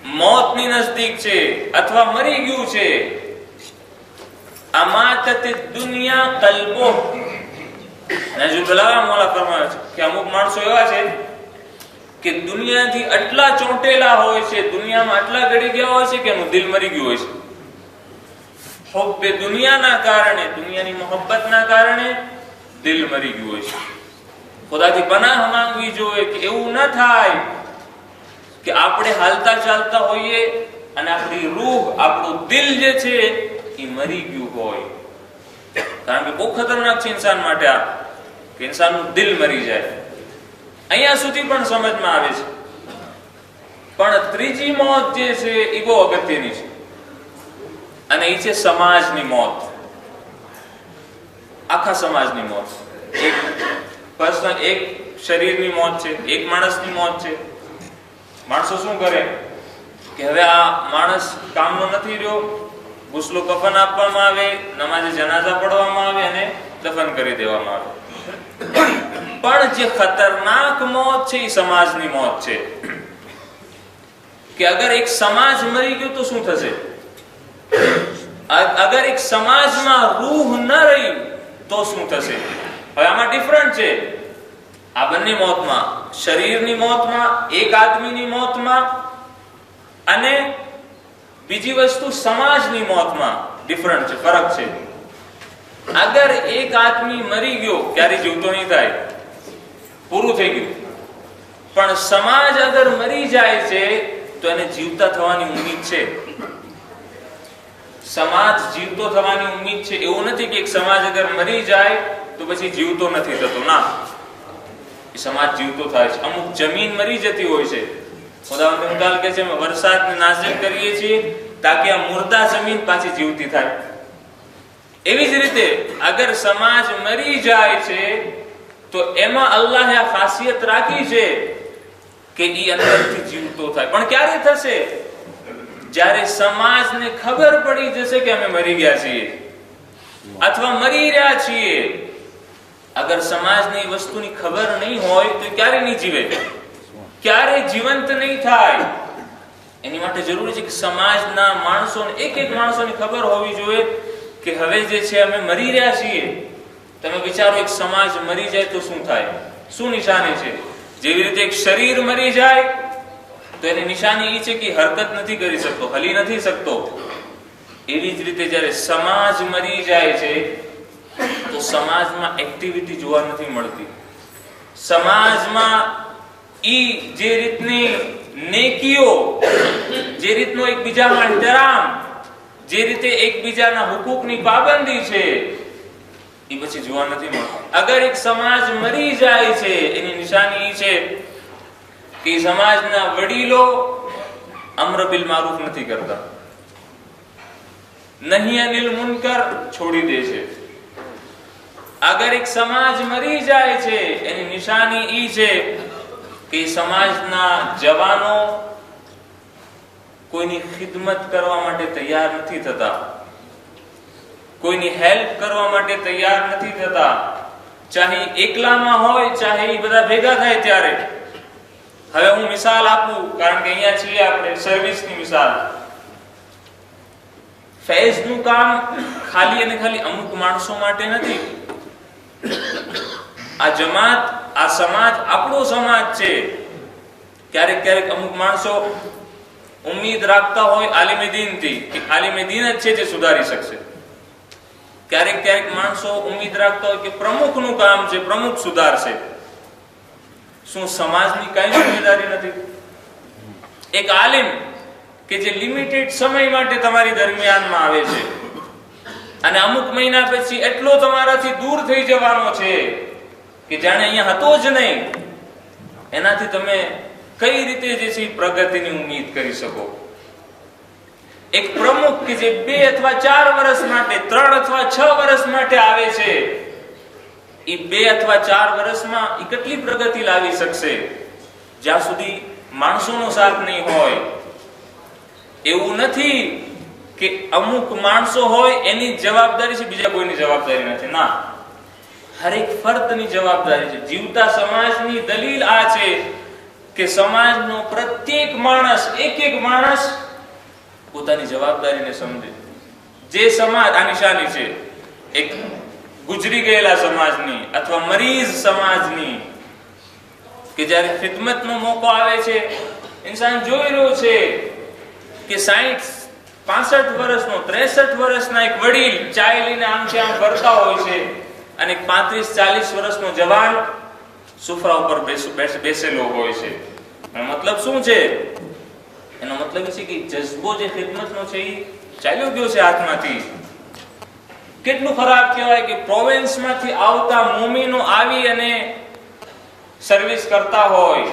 મોતની નજદીક છે અથવા મરી ગયું છે, અમાતત દુનિયા કલ્બો. નજુબલા મોલા ફરમાવે છે કે અમુક માણસો એવા છે કે દુનિયાથી આટલા ચોંટેલા હોય છે, દુનિયામાં આટલા ગળી ગયા હોય છે કે એનું દિલ મરી ગયું હોય છે. હુબ્બે દુનિયાના કારણે, દુનિયાની મોહબ્બતના કારણે દિલ મરી ગયું હોય છે. ખુદાથી પનાહ માંગવી જોઈએ કે એવું ન થાય કે આપણે હાલતા ચાલતા હોઈએ અને આપણી રૂહ, આપણું દિલ જે છે એ મરી ગયું હોય. કારણ કે બહુ ખતરનાક છે ઇન્સાન માટે આ, કે ઇન્સાનનું દિલ મરી જાય. અહીંયા સુધી પણ સમજમાં આવે છે, પણ ત્રીજી મોત જે છે એ બહુ અગત્યની છે, અને એ છે સમાજની મોત. આખા સમાજની મોત. એક પર્સનલ, એક શરીરની મોત છે, એક માણસની મોત છે. માણસો શું કરે કે હવે આ માણસ કામનો નથી રહ્યો, ગુસ્લો કફન આપવામાં આવે, નમાઝે જનાઝા પઢવામાં આવે અને દફન કરી દેવામાં આવે. પણ જે ખતરનાક મોત છે એ સમાજની મોત છે. કે અગર એક સમાજ મરી ગયો તો શું થશે? અગર એક સમાજમાં રૂહ ન રહી તો શું થશે? હવે આમાં ડિફરન્ટ છે આ બંને મોતમાં, શરીરની મોતમાં, એક આદમીની મોતમાં, અને બીજી વસ્તુ સમાજની મોતમાં ડિફરન્ટ છે, ફરક છે. અગર એક આદમી મરી ગયો, ક્યારે જીવતો નહીં થાય, પૂરું થઈ ગયું. પણ સમાજ અગર મરી જાય છે તો એને જીવતા થવાની ઉમ્મીદ છે. સમાજ જીવતો થવાની ઉમ્મીદ છે. એવું નથી કે એક સમાજ અગર મરી જાય તો પછી જીવતો નથી થતો. ના, એ સમાજ જીવતો થાય છે. અમુક જમીન મરી જતી હોય છે. ખુદાવંદ મુતાલ કહે છે, અમે વરસાદને નાઝિલ કરીએ છીએ તાકી આ મુર્દા જમીન પાછી જીવતી થાય. એવી જ રીતે અગર સમાજ મરી જાય છે તો એમાં અલ્લાહે આ ખાસિયત રાખી છે કે એ અંદરથી જીવતો થાય. પણ ક્યારે થશે? જ્યારે સમાજને ખબર પડી જશે કે અમે મરી ગયા છીએ અથવા મરી રહ્યા છીએ. અગર સમાજને એ વસ્તુની ખબર નહીં હોય તો ક્યારે નહીં જીવે, ક્યારે જીવંત નહીં થાય. એની માટે જરૂરી છે કે સમાજના માણસોને, એક એક માણસોને ખબર હોવી જોઈએ કે હવે જે છે અમે મરી રહ્યા છીએ. તમે વિચારો, એક સમાજ મરી જાય તો શું થાય, શું નિશાની છે? જેવી રીતે એક શરીર મરી જાય તો એની નિશાની એ છે કે હરકત નથી કરી શકતો, હલી નથી શકતો. એવી જ રીતે જ્યારે સમાજ મરી જાય છે તો સમાજમાં એક્ટિવિટી જોવા નથી મળતી. સમાજમાં ઈ જે રીતની નેકીઓ, જે રીતનો એકબીજામાં ઇહતરામ, જે રીતે એકબીજાના હુકુકની પાબંદી છે એ પછી જોવા નથી મળતું. અગર એક સમાજ મરી જાય છે એની નિશાની એ છે કે સમાજના વડીલો અમ્ર બિલ મારૂફ નથી કરતા, નહી અનિલ મુનકર છોડી દે છે. અગર એક સમાજ મરી જાય છે એની નિશાની એ છે કે સમાજના જવાનો કોઈની ખિદમત કરવા માટે તૈયાર નથી થતા, કોઈની હેલ્પ કરવા માટે તૈયાર નથી થતા. ચાહે એકલામાં હોય, ચાહે એ બધા ભેગા થાય ત્યારે. હવે હું મિસાલ આપું, કારણ કે અહીંયા છીએ આપણે, સર્વિસની મિસાલ. ફૈઝનું કામ ખાલી અને ખાલી અમુક માણસો માટે નથી. આ જમાત, આ સમાજ આપણો સમાજ છે. ક્યારેક ક્યારેક અમુક માણસો ઉમ્મીદ રાખતા હોય આલિમે દીનથી કે આલિમે દીન જ છે જે સુધારી શકશે. ક્યારેક ક્યારેક માણસો ઉમ્મીદ રાખતા હોય કે પ્રમુખનું કામ છે, પ્રમુખ સુધારશે. શું સમાજની કઈ જિમ્મેદારી નથી? એક આલિમ કે જે લિમિટેડ સમય માટે તમારી દરમિયાનમાં આવે છે અને અમુક મહિના પછી એટલો તમારાથી દૂર થઈ જવાનો છે કે જાણે અહીંયા હતો જ નહીં, એનાથી તમે કઈ રીતે જે છે પ્રગતિની ઉમ્મીદ કરી શકો? એક પ્રમુખ કે જે 2 અથવા 4 વર્ષ માટે, 3 અથવા 6 વર્ષ માટે આવે છે, એ 2 અથવા 4 વર્ષમાં એ કેટલી પ્રગતિ લાવી શકશે જ્યાં સુધી માણસોનો સાથ નહીં હોય? એવું નથી કે અમુક માણસો હોય એની જવાબદારી છે, બીજા કોઈની જવાબદારી નથી. ના, હરેક ફર્દની જવાબદારી છે. જીવતા સમાજની દલીલ આ છે કે સમાજનો પ્રત્યેક માણસ, એક માણસ પોતાની જવાબદારીને સમજે. જે સમાજ આ નિશાની છે એક ગુજરી ગયેલા સમાજની અથવા મરીઝ સમાજની, કે જ્યારે ખિદમતનો મોકો આવે છે, ઇન્સાન જોઈ રહ્યો છે કે 60, 65 વર્ષનો, 63 વર્ષના એક વડીલ ચાય લઈને આમથી આમ ફરતા હોય છે અને 35, 40 વર્ષનો જવાન સુફરા ઉપર બેસેલો હોય છે. એનો મતલબ શું છે? એનો મતલબ એ છે કે જજ્બો જે ખિદમતનો છે એ ચાલ્યો ગયો છે હાથમાંથી. કેટલું ખરાબ કહેવાય કે પ્રોવિન્સમાંથી આવતા મોમીનો આવી અને સર્વિસ કરતા હોય,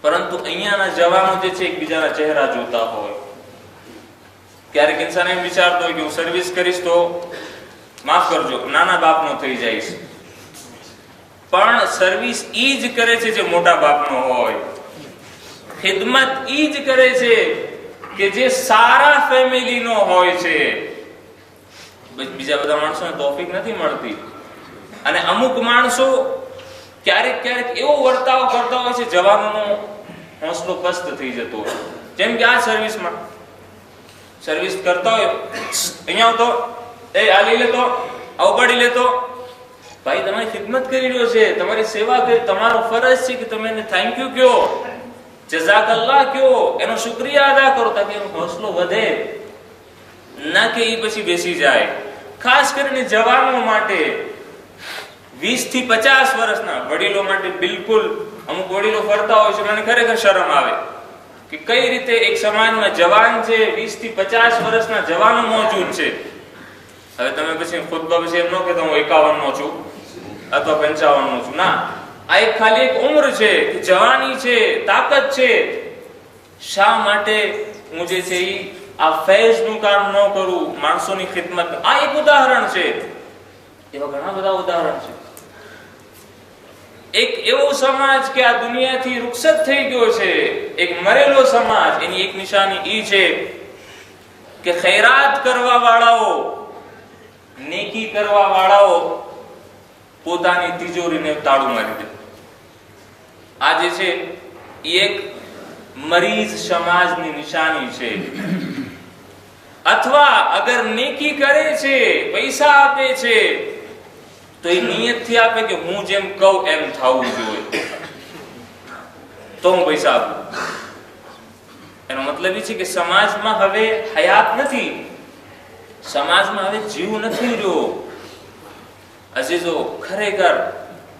પરંતુ અહીંયાના જવાનો જે છે એકબીજાના ચહેરા જોતા હોય. ક્યારેક ઇન્સાન એમ વિચારતો હોય કે હું સર્વિસ કરીશ તો માફ કરજો નાના બાપનો થઈ જઈશ, પણ સર્વિસ ઈ જ કરે છે જે મોટા બાપનો હોય. ખિદમત ઈ જ કરે છે કે જે સારા ફેમિલીનો હોય છે. બીજા બધા માણસોને તોફીક નથી મળતી. અને અમુક માણસો ક્યારેક એવો વર્તાવ કરતા હોય છે જવાનોનો હોંસલો પસ્ત થઈ જતો હોય. જેમ કે આ સર્વિસમાં સર્વિસ કરતા હોય, અહીંયા તો એ આ લઈ લેતો, આ ઉપાડી લેતો. ભાઈ તમારી ખિદમત કરી રહ્યો છે, તમારી સેવા કરી, તમારો ફરજ છે કે તમે એને થેન્ક યુ કહો, જઝાકલ્લાહ કહો, એનો શુક્રિયા અદા કરો, તાકી એનો હોંસલો વધે, ના કે એ પછી બેસી જાય. ખાસ કરીને જવાનો માટે, 20 થી 50 વર્ષના વડીલો માટે બિલકુલ. અમુક વડીલો ફરતા હોય છે, મને ખરેખર શરમ આવે કે કઈ રીતે એક સમાજમાં જવાન છે, 20 થી 50 વર્ષના જવાનો મોજૂદ છે. હવે તમે પછી ખુદબા પછી એમ ન કહેતા હું 51 નો છું અથવા 55 નો છું. ના, આ એક ખાલી એક ઉંમર છે, જવાની છે, તાકાત છે. શા માટે હું જે છે આ ફૈઝનું કામ ન કરું, માણસોની ખિદમત? આ એક ઉદાહરણ છે. એવા ઘણા બધા ઉદાહરણ છે. એક એવો સમાજ કે આ દુનિયાથી રૂખસત થઈ ગયો છે, એક મરેલો સમાજ, એની એક નિશાની ઈ છે કે ખૈરાત કરવા વાળાઓ, નેકી કરવા વાળાઓ પોતાની તિજોરીને તાળું મારી દે. આ જે છે એ એક મરીઝ સમાજની નિશાની છે. અથવા અગર નેકી કરે છે, પૈસા આપે છે, તો એ નિયતથી આપે કે હું જેમ કહું એમ થવું જોઈએ, તો હું પૈસા આપું. એનો મતલબ એ છે કે સમાજમાં હવે હયાત નથી, સમાજમાં હવે જીવ નથી રહ્યો. અજીઝો, ખરેખર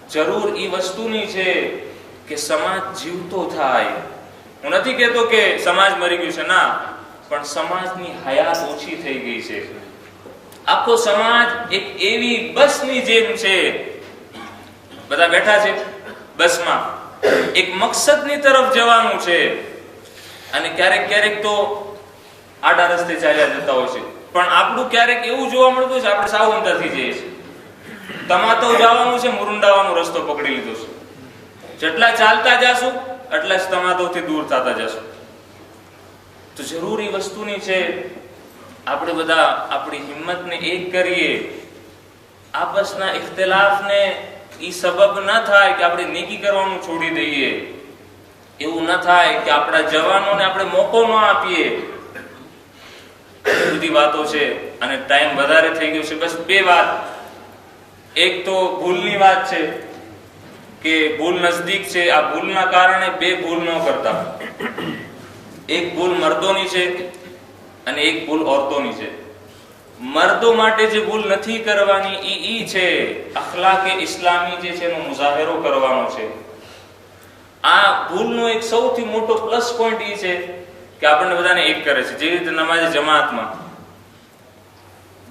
જરૂર એ વસ્તુની છે કે સમાજ જીવતો થાય. હું નથી કહેતો કે સમાજ મરી ગયું છે, ના, પણ સમાજની હયાત ઓછી થઈ ગઈ છે. આખો સમાજ એક એવી બસની જેમ છે, બધા બેઠા છે બસમાં, એક મકસદની તરફ જવાનું છે, અને ક્યારેક તો આડા રસ્તે ચાલ્યા જતા હોય છે. પણ આપણું ક્યારેક એવું જોવા મળતું છે, આપણે સાવ ઊંધા થઈ જઈએ છીએ. તમાતો જવાનું છે, મુરુંડાવાનો રસ્તો પકડી લીધો છે. જેટલા ચાલતા જાશું એટલા જ તમાતોથી દૂર થતા જશું. તો જરૂરી વસ્તુની છે આપણે બધા આપણી હિંમતને એક કરીએ. આપસના ઇખ્તિલાફને ઈ સબબ ન થાય કે આપણે નેકી કરવાનું છોડી દઈએ. એવું ન થાય કે આપણા જવાનોને આપણે મોકો ન આપીએ. બધી વાતો છે અને ટાઈમ વધારે થઈ ગયો છે. બસ 2 વાત. એક તો ભૂલની વાત છે કે ભૂલ નજદીક છે. આ ભૂલના કારણે 2 ભૂલ ન કરતા. એક ભૂલ મર્દોની છે અને એક ભૂલ ઓરતોની છે. મર્દો માટે જે ભૂલ નથી કરવાની ઈ છે અખલાકે ઇસ્લામી જે છે એનો મુઝાહેરો કરવાનો છે. આ ભૂલનો એક સૌથી મોટો પ્લસ પોઈન્ટ ઈ છે કે આપણને બધાને એક કરે છે. જેવી રીતે નમાઝે જમાતમાં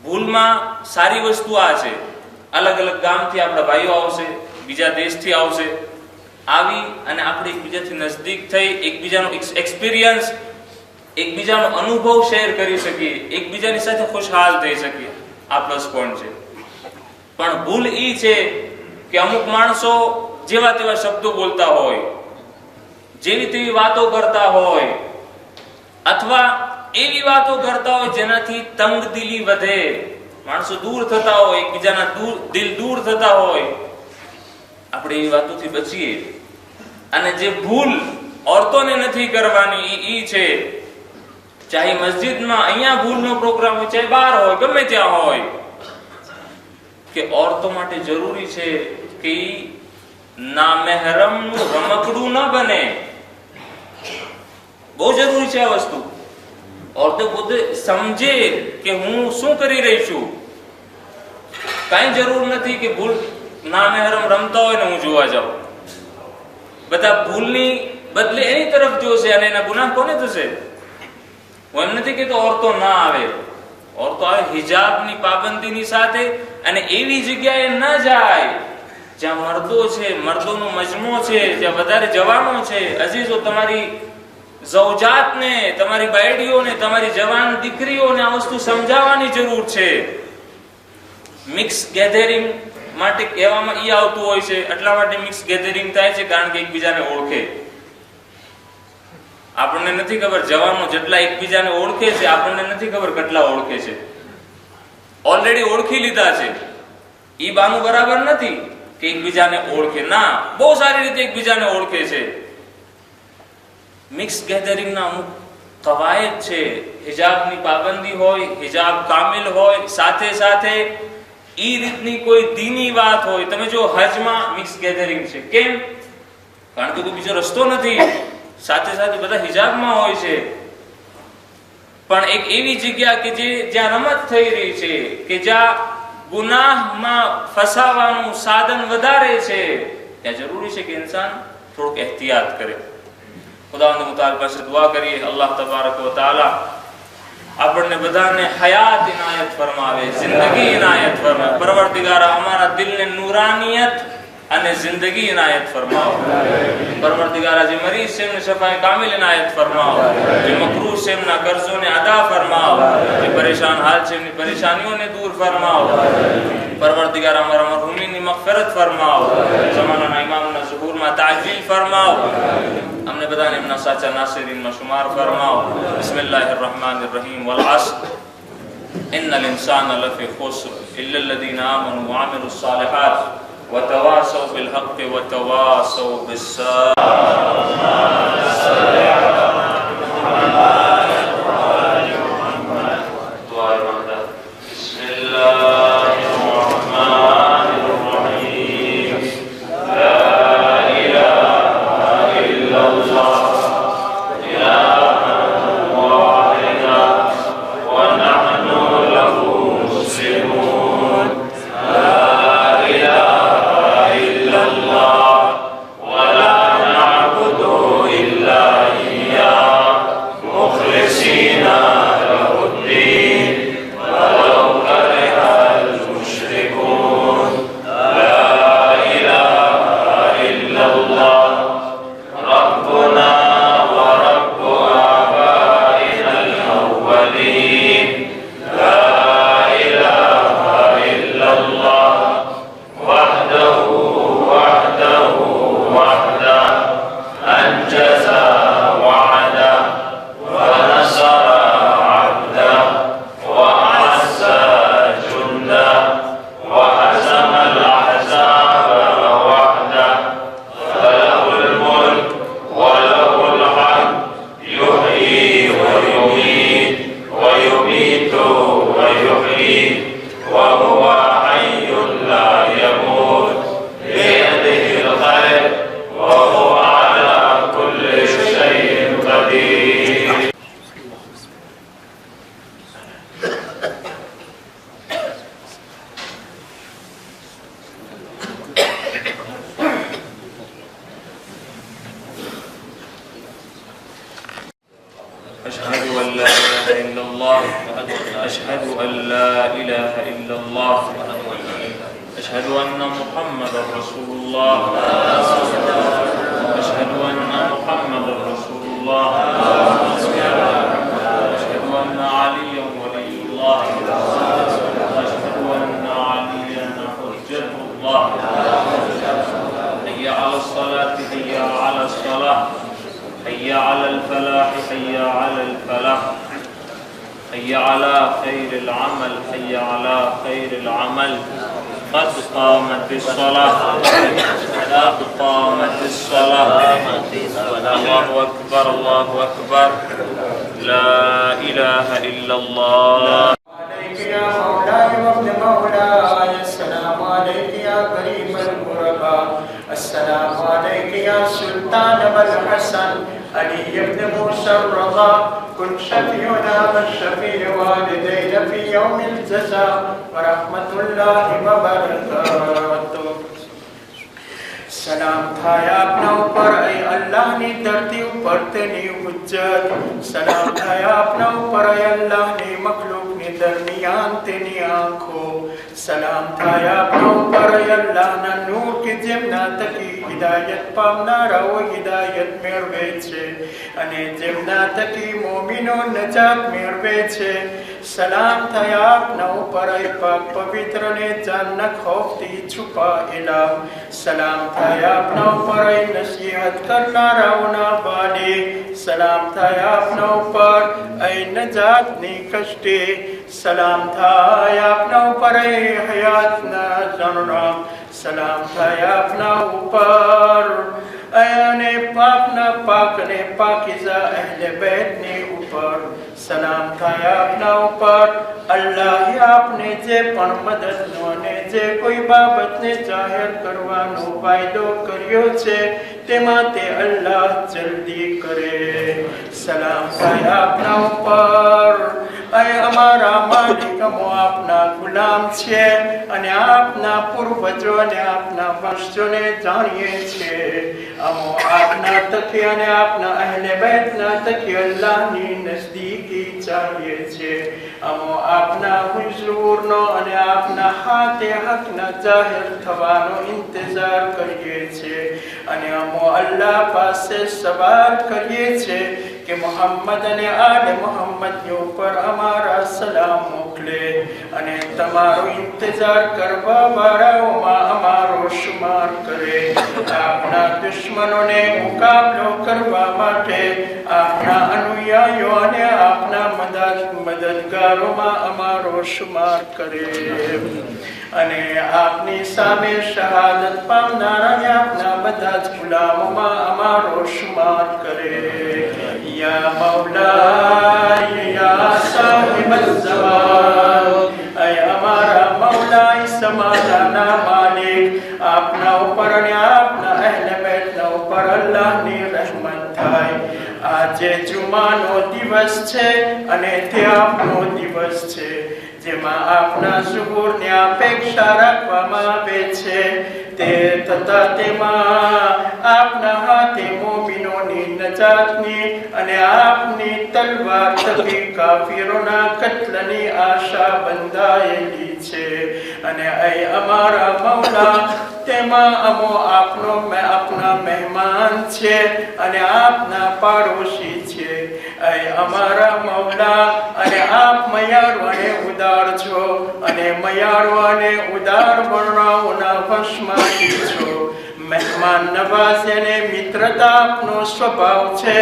ભૂલમાં સારી વસ્તુ આ છે, અલગ અલગ ગામથી આપણા ભાઈઓ આવશે, બીજા દેશથી આવશે, આવી અને આપણે એકબીજાથી નજદીક થઈ, એકબીજાનો એક્સપિરિયન્સ, એકબીજાનો અનુભવ શેર કરી શકીએ, એકબીજાની સાથે ખુશહાલ થઈ શકીએ. આ પ્લસ પોઈન્ટ છે. પણ ભૂલ ઈ છે કે અમુક માણસો જેવા તેવા શબ્દો બોલતા હોય, જેવી તેવી વાતો કરતા હોય, અથવા એવી વાતો કરતા હોય જેનાથી તંગદિલી વધે, માણસો દૂર થતા હોય, એકબીજાના દિલ દૂર થતા હોય. આપણે એવી વાતોથી બચીએ. અને જે ભૂલ औरतोને નથી કરવાની ઈ છે, ચાહે મસ્જિદમાં અહીંયા ભૂલનો પ્રોગ્રામ હોય, ચાહે બહાર હોય, ગમે ત્યાં હોય, કે औरतो માટે જરૂરી છે કે નામહેરમનું રમકડું ન બને. બહુ જરૂરી છે આ વસ્તુ. औरतो પોતે સમજે કે હું શું કરી રહી છું. કઈ જરૂર નથી કે ભૂલ નામહેરમ રમતા હોય ને હું જોવા જાઉં. બધા ભૂલની બદલે એની તરફ જોશે અને એના ગુનાહ કોને થશે? હું એમ નથી કહેતો औरतो ના આવે, औरतो આવે હિજાબની પાબંદીની સાથે, અને એવી જગ્યાએ ન જાય જ્યાં મર્દો છે, મર્દોનો મજમો છે, જ્યાં વધારે જવાનો છે. અજીઝો, તમારી ઝૌજાતને, તમારી બાયડીઓને, તમારી જવાન દીકરીઓને આ વસ્તુ સમજાવવાની જરૂર છે. મિક્સ ગેધરિંગ માટે કહેવામાં ઈ આવતું હોય છે, એટલા માટે મિક્સ ગેધરિંગ થાય છે કારણ કે એકબીજાને ઓળખે. આપણને નથી ખબર જવાનો જેટલા એકબીજાને ઓળખે છે, આપણને નથી ખબર કેટલા ઓળખે છે. ઓલરેડી ઓળખી લીધા છે. ઈ બાનું બરાબર નથી કે એકબીજાને ઓળખે, ના, બહુ સારી રીતે એકબીજાને ઓળખે છે. મિક્સ ગેધરિંગના અમુક કવાયદ છે. હિજાબની પાબંદી હોય, હિજાબ કામિલ હોય, સાથે સાથે ઈ રીતની કોઈ દીની વાત હોય. તમે જો હજમાં મિક્સ ગેધરિંગ છે, કેમ? કારણ કે કોઈ બીજો રસ્તો નથી. સાથે સાથે બધા હિજાબમાં હોય છે, પણ એક એવી જગ્યા કે જ્યાં રમત થઈ રહી છે, કે જ્યાં ગુનાહમાં ફસાવાનું સાધન વધારે છે, ત્યાં જરૂરી છે કે ઇન્સાન થોડુંક એહતિયાત કરે. ખુદાવંદ મુતાલ પાસે દુઆ કરીએ, અલ્લાહ તબારક વ તઆલા આપણને બધાને હયાત ઇનાયત ફરમાવે, જિંદગી ઇનાયત ફરમાવે. પરવરદિગારા અમારા દિલને નૂરાનિયત અને જિંદગી ઇનાયત ફરમાવો. પરવરદિગારા જે મરીજ છે એમને શફાએ કામિલ ઇનાયત ફરમાવો. જે મકરૂહ છે એમના કર્જોને અદા ફરમાવો. જે પરેશાન હાલ છે એમની પરેશાનીઓને દૂર ફરમાવો. પરવરદિગારા અમારા મરહૂમીની મગફિરત ફરમાવો. જમાનાના ઇમામના ઝુહૂરમાં તાજીલ ફરમાવો. અમને બધાને એમના સાચા નાસિરીનમાં શુમાર ફરમાવો. બિસ્મિલ્લાહિર रहमानिर रहीम वल अस्र इन्नल इंसाना लफी खुस्र इल्ला अल्लज़ीना आमनू व अमिलुस सालिहात वतवासौ बिल हक़्क़ वतवासौ बिस أشهد أن لا إله إلا الله أشهد أن محمد رسول الله أشهد أن محمد رسول الله أشهد أن عليا ولي الله أشهد أن عليا حجة الله حي على الصلاة حي على الصلاة حي على الفلاح حي على الفلاح حي على خير العمل حي على خير العمل قد قامت الصلاة قد قامت الصلاة الله أكبر الله أكبر لا إله إلا الله عليك يا مولاي وابن مولاي السلام عليك يا قريب الغرباء السلام عليك يا سلطان الحسن علي بن موسى الرضا كن شفيعنا والشفيع والدينا في يوم الجزاء ورحمة الله وبركاته સલામ થાય આપના ઉપર એ અલ્લાહની ધરતી ઉપર તેની હુજ્જત સલામ થાય આપના ઉપર એ અલ્લાહની મખલૂકની દરમિયાન તેની આંખો સલામ થાય આપના ઉપર એ અલ્લાહના નૂર કે જેમના તકી હિદાયત પામનારાઓ હિદાયત મેળવે છે અને જેમના તકી મોમીનો નજાત મેળવે છે સલામ થાય આપના ઉપર એ પાક પવિત્ર ને જાનના ખૌફથી છુપાયેલા સલામ થાય આપના ઉપર એ નસીહત કરનારાઓના બાને સલામ થાય આપના ઉપર એ નજાતની કષ્ટે સલામ થાય આપના ઉપર એ હયાતના જનરા સલામ થાય આપના ઉપર અને પાકના પાકને પાકીઝા અહલે બેતને ઉપર સલામ થાય આપના ઉપર અલ્લાહે આપને જે પણ મદદનો અને જે કોઈ બાબતને જાહેર કરવાનો વાયદો કર્યો છે તેમાં તે અલ્લાહ જલ્દી કરે સલામ થાય આપના ઉપર એ અમારા માલિક અમો આપના ગુલામ છે અને આપના પૂર્વજો અને આપના વંશજોને જાણીએ છીએ અમો આપના તકી અને આપના અહલે બેતના તકી અલ્લાહની નજદીકી ચાહીએ છીએ અમો આપના હુઝુરનો અને આપના હાથે હકના જાહેર થવાનો ઇંતજાર કરીએ છીએ અને અમો અલ્લાહ પાસે સવાલ કરીએ છીએ કે મોહમ્મદ અને આલે મોહમ્મદની ઉપર અમારા સલામ મોકલે અને તમારો ઇંતજાર કરવા વાળાઓમાં અમારો શુમાર કરે આપના દુશ્મનોને મુકાબલો કરવા માટે આપના અનુયાયીઓ અને આપના મદદગારોમાં અમારો શુમાર કરે અને આપની સામે શહાદત પામનારા અને આપના બધા જ ગુલામોમાં અમારો શુમાર કરે યા મૌલા યા સાહિબ ઝમાન એ અમારા મૌલા સમાદાના માલિક આપના ઉપર અને આપના અહલે બેતના ઉપર અલ્લાહની રહેમત થાય આજે જુમાનો દિવસ છે અને તે આપનો દિવસ છે જેમાં આપના શુકુરની અપેક્ષા રાખવામાં આવે છે તે તથા તેમાં આપના હાથે મોમીનોની નજાતની અને આપની તલવાર થકી કાફીરોના કત્લની આશા બંધાયેલી છે અને એ અમારા મૌલા તેમાં અમો આપના મહેમાન છે અને આપના પાડોશી છે એ અમારા મૌલા અને આપ મયારો અને ઉદાર છો અને મયારો અને ઉદાર વર્ણાઓના વશમાંથી છો મહેમાન નવાઝી અને મિત્રતા આપનો સ્વભાવ છે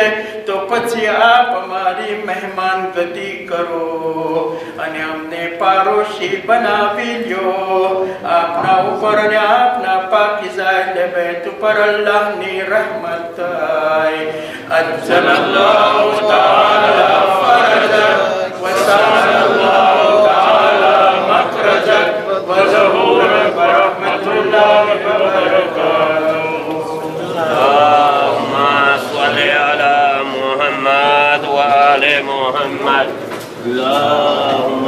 તો પછી આપ અમારી મહેમાન ગતિ કરો અને અમને પાડોશી બનાવી લ્યો આપના ઉપર અને આપના પાકીઝા અહલે બેત ઉપર અલ્લાહની રહેમત થાય અજ્જલલ્લાહુ તઆલા ફરજક વ સઅલલ્લાહુ તઆલા મખરજક વ ઝહૂર બરહમતુલ્લાહિ વ બરકાતુહુ اللهم صل على محمد وآل محمد اللهم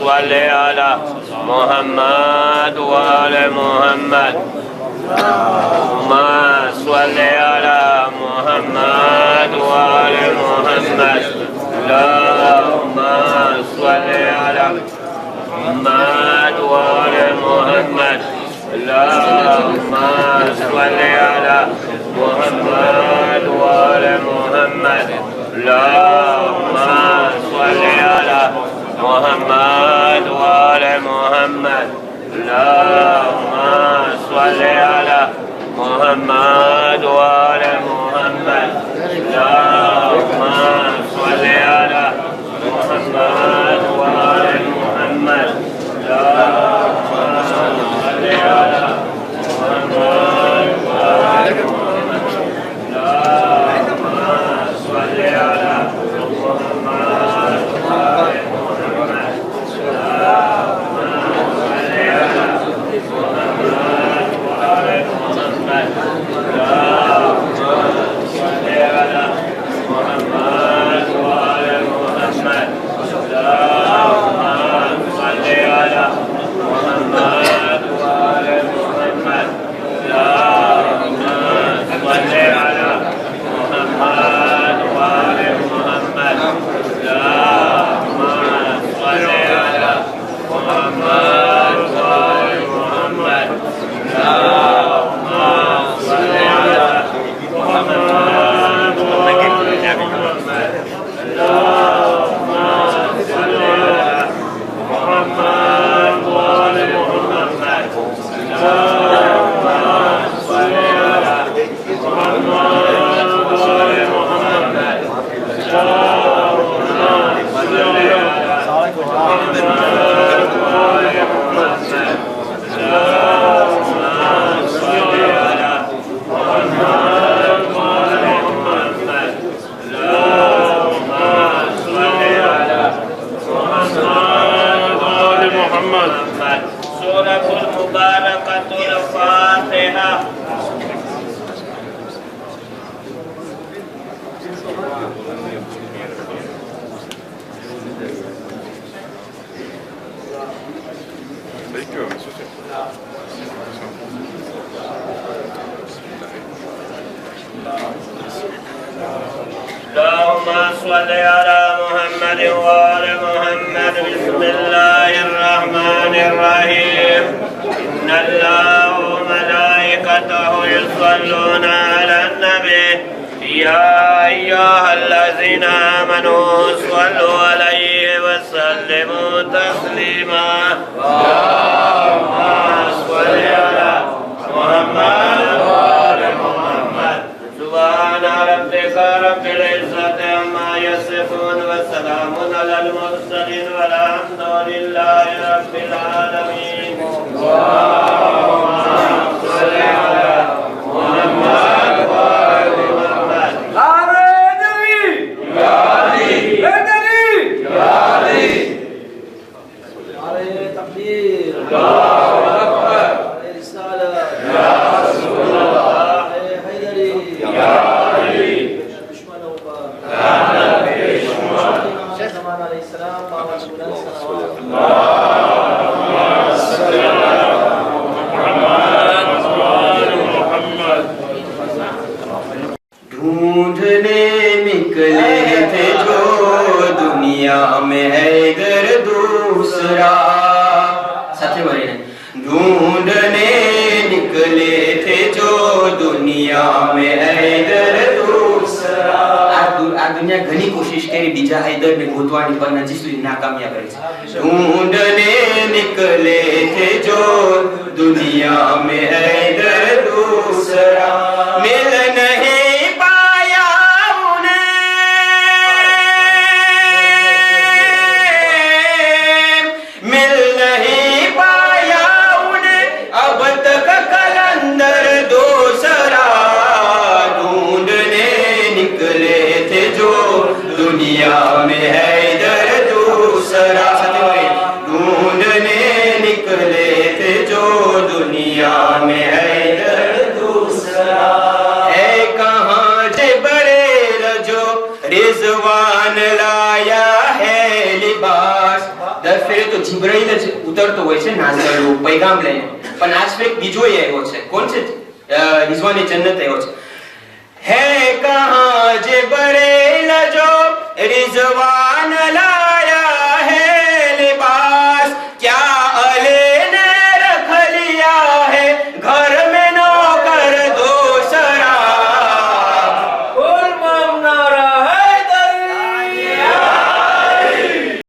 صل على محمد وآل محمد اللهم صل على محمد وآل محمد اللهم صل على محمد وآل محمد اللهم صل على محمد وآل محمد اللهم صل على محمد وآل محمد اللهم صل على محمد وآل محمد اللهم صل صل على محمد وآل محمد بسم الله الرحمن الرحيم إن الله وملائكته يصلون على النبي يا أيها الذين آمنوا صلوا عليه وسلموا تسليما اللهم صل على محمد وآل محمد سبحان ربك رب العزة عما يصفون وسلام على المرسلين والحمد لله رب العالمين اللهم صل على محمد وآل محمد ढूंढने निकले थे जो दुनिया में हैदर दूसरा साथे बोलिए ढूंढने निकले थे जो दुनिया में हैदर दूसरा આ દુનિયા ઘણી કોશિશ કરી બીજા હૈદર ને ગોતવાની પણ હજી સુધી નાકામયાબ રહી છે ढूंढने निकले थे जो दुनिया में हैदर दूसरा मिल नहीं दुनिया में हैदर दूसरा ढूंढने निकले थे जो दुनिया में हैदर दूसरा है कहाँ जे बड़े जो रिजवान लाया है लिबास દર ફેરે તો જીબ્રાઈલ જ ઉતરતો હોય છે નાઝરનો પૈગામ લઈને પણ આજ ફેર બીજો આવ્યો છે કોણ છે રિઝવાને જન્નત આવ્યો છે है कहाँ जे बड़े जो रिजवा